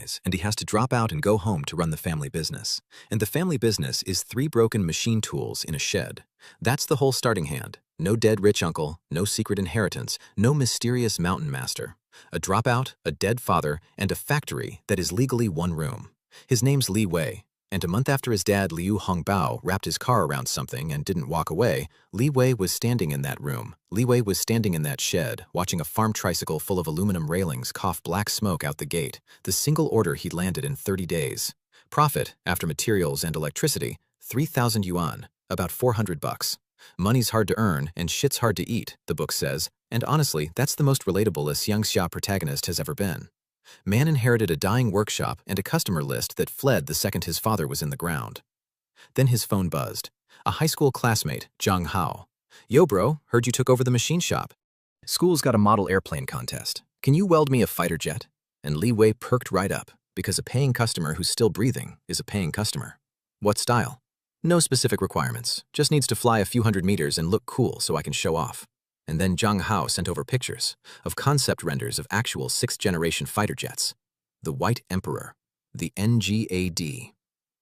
dies, and he has to drop out and go home to run the family business. And the family business is 3 broken machine tools in a shed. That's the whole starting hand. No dead rich uncle, no secret inheritance, no mysterious mountain master. A dropout, a dead father, and a factory that is legally 1 room. His name's Li Wei, and a month after his dad Liu Hongbao wrapped his car around something and didn't walk away, Li Wei was standing in that room. Li Wei was standing in that shed, watching a farm tricycle full of aluminum railings cough black smoke out the gate, the single order he'd landed in 30 days. Profit, after materials and electricity, 3,000 yuan, about $400. Money's hard to earn and shit's hard to eat, the book says, and honestly, that's the most relatable a Xiangxia protagonist has ever been. Man inherited a dying workshop and a customer list that fled the second his father was in the ground. Then his phone buzzed. A high school classmate, Zhang Hao. "Yo bro, heard you took over the machine shop. School's got a model airplane contest. Can you weld me a fighter jet?" And Li Wei perked right up, because a paying customer who's still breathing is a paying customer. What style? No specific requirements, just needs to fly a few hundred meters and look cool so I can show off. And then Zhang Hao sent over pictures of concept renders of actual 6th-generation fighter jets. The White Emperor, the NGAD.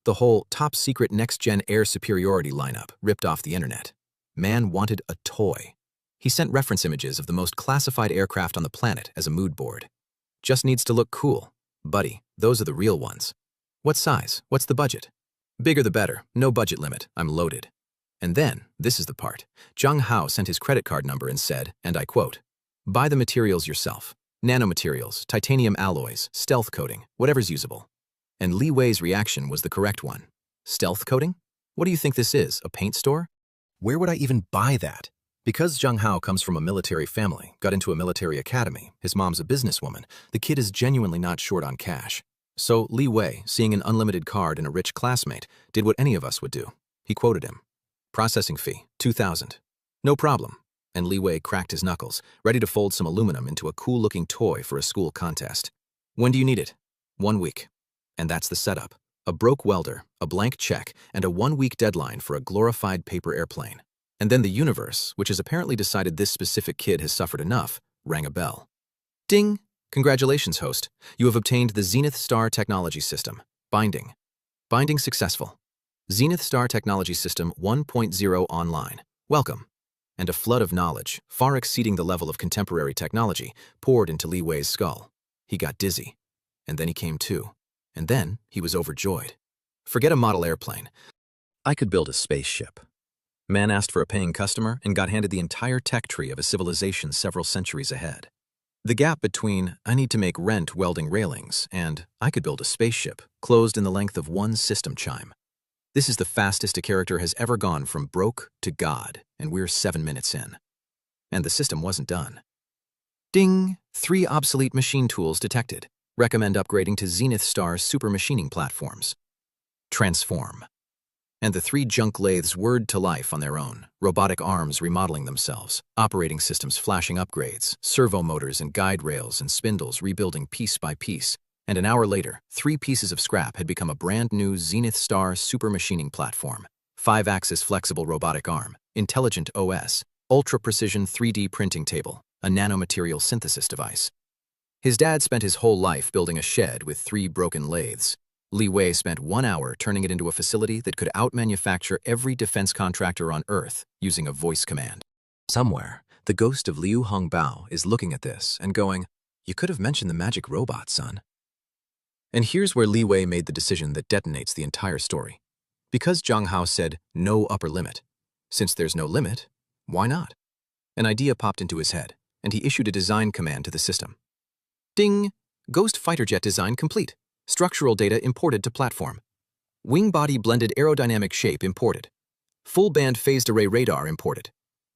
The whole top-secret next-gen air superiority lineup ripped off the internet. Man wanted a toy. He sent reference images of the most classified aircraft on the planet as a mood board. Just needs to look cool. Buddy, those are the real ones. What size? What's the budget? Bigger the better, no budget limit, I'm loaded. And then, this is the part, Zhang Hao sent his credit card number and said, and I quote, "Buy the materials yourself. Nanomaterials, titanium alloys, stealth coating, whatever's usable." And Li Wei's reaction was the correct one. Stealth coating? What do you think this is, a paint store? Where would I even buy that? Because Zhang Hao comes from a military family, got into a military academy, his mom's a businesswoman, the kid is genuinely not short on cash. So Li Wei, seeing an unlimited card and a rich classmate, did what any of us would do. He quoted him. Processing fee, 2,000. No problem. And Li Wei cracked his knuckles, ready to fold some aluminum into a cool-looking toy for a school contest. When do you need it? 1 week. And that's the setup. A broke welder, a blank check, and a 1-week deadline for a glorified paper airplane. And then the universe, which has apparently decided this specific kid has suffered enough, rang a bell. Ding! Congratulations, host. You have obtained the Zenith Star Technology System. Binding. Binding successful. Zenith Star Technology System 1.0 online. Welcome. And a flood of knowledge, far exceeding the level of contemporary technology, poured into Li Wei's skull. He got dizzy. And then he came to. And then he was overjoyed. Forget a model airplane. I could build a spaceship. Man asked for a paying customer and got handed the entire tech tree of a civilization several centuries ahead. The gap between, I need to make rent welding railings, and I could build a spaceship, closed in the length of 1 system chime. This is the fastest a character has ever gone from broke to God, and we're 7 minutes in. And the system wasn't done. Ding! 3 obsolete machine tools detected. Recommend upgrading to Zenith Star's super machining platforms. Transform. And the 3 junk lathes whirred to life on their own, robotic arms remodeling themselves, operating systems flashing upgrades, servo motors and guide rails and spindles rebuilding piece by piece. And an hour later, 3 pieces of scrap had become a brand new Zenith Star super machining platform. 5-axis flexible robotic arm, intelligent OS, ultra-precision 3D printing table, a nanomaterial synthesis device. His dad spent his whole life building a shed with 3 broken lathes. Li Wei spent 1 hour turning it into a facility that could out-manufacture every defense contractor on Earth using a voice command. Somewhere, the ghost of Liu Hongbao is looking at this and going, "You could have mentioned the magic robot, son." And here's where Li Wei made the decision that detonates the entire story. Because Zhang Hao said, no upper limit. Since there's no limit, why not? An idea popped into his head, and he issued a design command to the system. Ding! Ghost fighter jet design complete. Structural data imported to platform. Wing body blended aerodynamic shape imported. Full band phased array radar imported.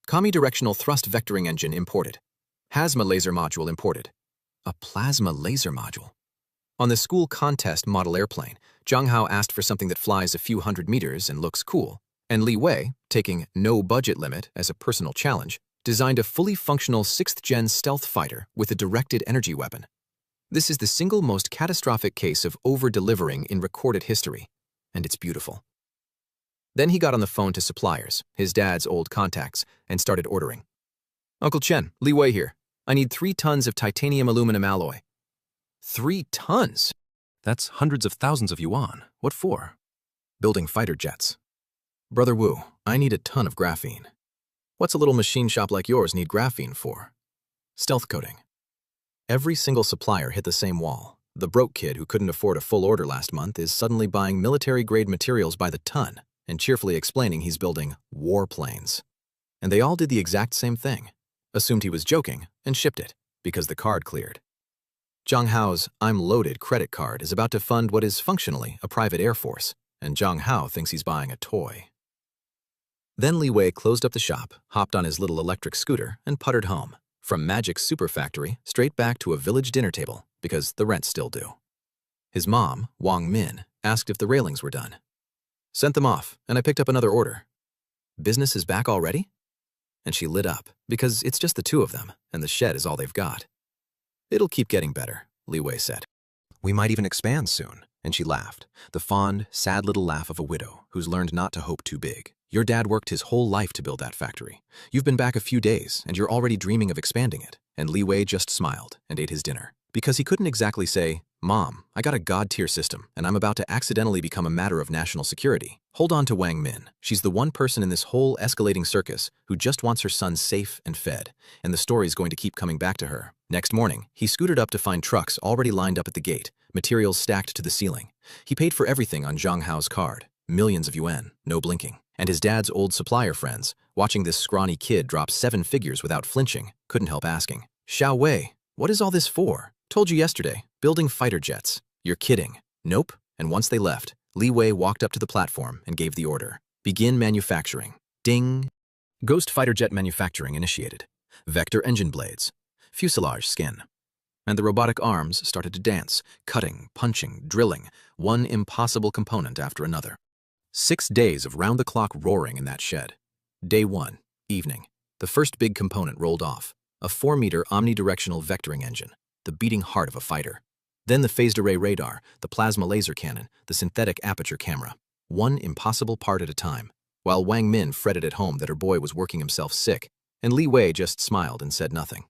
Kami directional thrust vectoring engine imported. Hazma laser module imported. A plasma laser module. On the school contest model airplane, Zhang Hao asked for something that flies a few hundred meters and looks cool, and Li Wei, taking no budget limit as a personal challenge, designed a fully functional 6th-gen stealth fighter with a directed energy weapon. This is the single most catastrophic case of over-delivering in recorded history, and it's beautiful. Then he got on the phone to suppliers, his dad's old contacts, and started ordering. "Uncle Chen, Li Wei here. I need 3 tons of titanium aluminum alloy." 3 tons? That's hundreds of thousands of yuan. What for? Building fighter jets. Brother Wu, I need a ton of graphene. What's a little machine shop like yours need graphene for? Stealth coating. Every single supplier hit the same wall. The broke kid who couldn't afford a full order last month is suddenly buying military-grade materials by the ton and cheerfully explaining he's building warplanes. And they all did the exact same thing. Assumed he was joking and shipped it because the card cleared. Zhang Hao's I'm loaded credit card is about to fund what is functionally a private air force, and Zhang Hao thinks he's buying a toy. Then Li Wei closed up the shop, hopped on his little electric scooter, and puttered home, from Magic's super factory straight back to a village dinner table, because the rent's still due. His mom, Wang Min, asked if the railings were done. Sent them off, and I picked up another order. Business is back already? And she lit up, because it's just the two of them, and the shed is all they've got. It'll keep getting better, Li Wei said. We might even expand soon. And she laughed, the fond, sad little laugh of a widow who's learned not to hope too big. Your dad worked his whole life to build that factory. You've been back a few days, and you're already dreaming of expanding it. And Li Wei just smiled and ate his dinner. Because he couldn't exactly say, Mom, I got a god-tier system, and I'm about to accidentally become a matter of national security. Hold on to Wang Min. She's the one person in this whole escalating circus who just wants her son safe and fed, and the story's going to keep coming back to her. Next morning, he scooted up to find trucks already lined up at the gate, materials stacked to the ceiling. He paid for everything on Zhang Hao's card, millions of yuan, no blinking. And his dad's old supplier friends, watching this scrawny kid drop 7 figures without flinching, couldn't help asking, Xiao Wei, what is all this for? Told you yesterday, building fighter jets. You're kidding. Nope. And once they left, Li Wei walked up to the platform and gave the order. Begin manufacturing. Ding. Ghost fighter jet manufacturing initiated. Vector engine blades. Fuselage skin. And the robotic arms started to dance, cutting, punching, drilling, one impossible component after another. 6 days of round-the-clock roaring in that shed. Day 1, evening. The first big component rolled off, a 4-meter omnidirectional vectoring engine, the beating heart of a fighter. Then the phased array radar, the plasma laser cannon, the synthetic aperture camera. One impossible part at a time, while Wang Min fretted at home that her boy was working himself sick, and Li Wei just smiled and said nothing.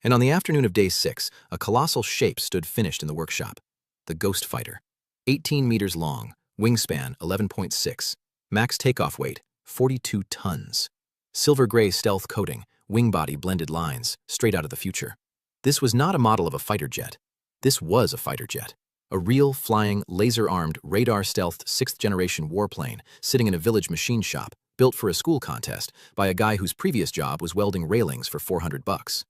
And on the afternoon of day 6, a colossal shape stood finished in the workshop. The Ghost Fighter. 18 meters long, wingspan 11.6, max takeoff weight 42 tons. Silver gray stealth coating, wing body blended lines, straight out of the future. This was not a model of a fighter jet. This was a fighter jet. A real, flying, laser-armed, radar-stealthed 6th-generation warplane sitting in a village machine shop, built for a school contest by a guy whose previous job was welding railings for $400.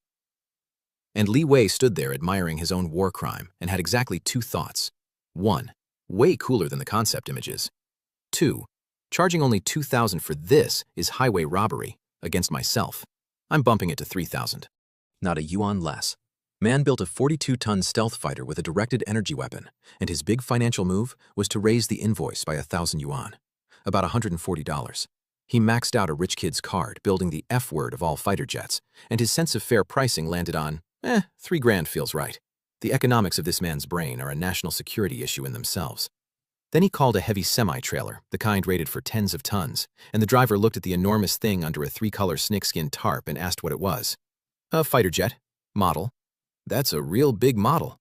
And Li Wei stood there admiring his own war crime and had exactly 2 thoughts. 1. Way cooler than the concept images. 2. Charging only $2,000 for this is highway robbery against myself. I'm bumping it to $3,000. Not a yuan less. Man built a 42-ton stealth fighter with a directed energy weapon, and his big financial move was to raise the invoice by 1,000 yuan, about $140. He maxed out a rich kid's card, building the F word of all fighter jets, and his sense of fair pricing landed on, $3,000 feels right. The economics of this man's brain are a national security issue in themselves. Then he called a heavy semi-trailer, the kind rated for tens of tons, and the driver looked at the enormous thing under a 3-color snakeskin tarp and asked what it was. A fighter jet. Model. That's a real big model.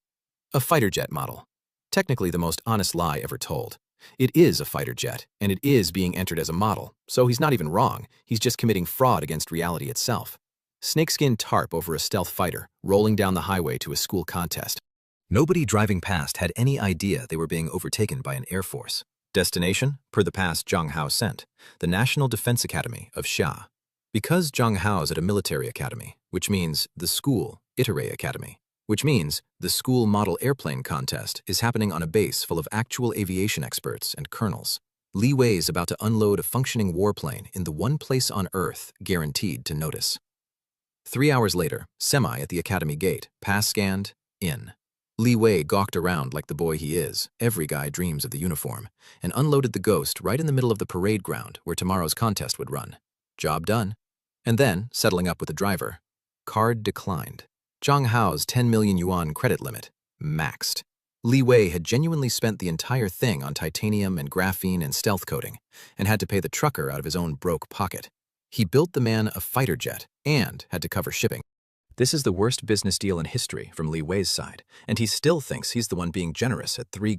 A fighter jet model. Technically the most honest lie ever told. It is a fighter jet, and it is being entered as a model, so he's not even wrong, he's just committing fraud against reality itself. Snakeskin tarp over a stealth fighter, rolling down the highway to a school contest. Nobody driving past had any idea they were being overtaken by an air force. Destination, per the pass Zhang Hao sent, the National Defense Academy of Xia. Because Zhang Hao's at a military academy, which means the school Iterate Academy, which means the school model airplane contest is happening on a base full of actual aviation experts and colonels. Li Wei is about to unload a functioning warplane in the one place on Earth guaranteed to notice. 3 hours later, semi at the academy gate, pass scanned, in. Li Wei gawked around like the boy he is, every guy dreams of the uniform, and unloaded the Ghost right in the middle of the parade ground where tomorrow's contest would run. Job done. And then, settling up with the driver, card declined. Zhang Hao's 10 million yuan credit limit, maxed. Li Wei had genuinely spent the entire thing on titanium and graphene and stealth coating, and had to pay the trucker out of his own broke pocket. He built the man a fighter jet and had to cover shipping. This is the worst business deal in history from Li Wei's side, and he still thinks he's the one being generous at $3,000.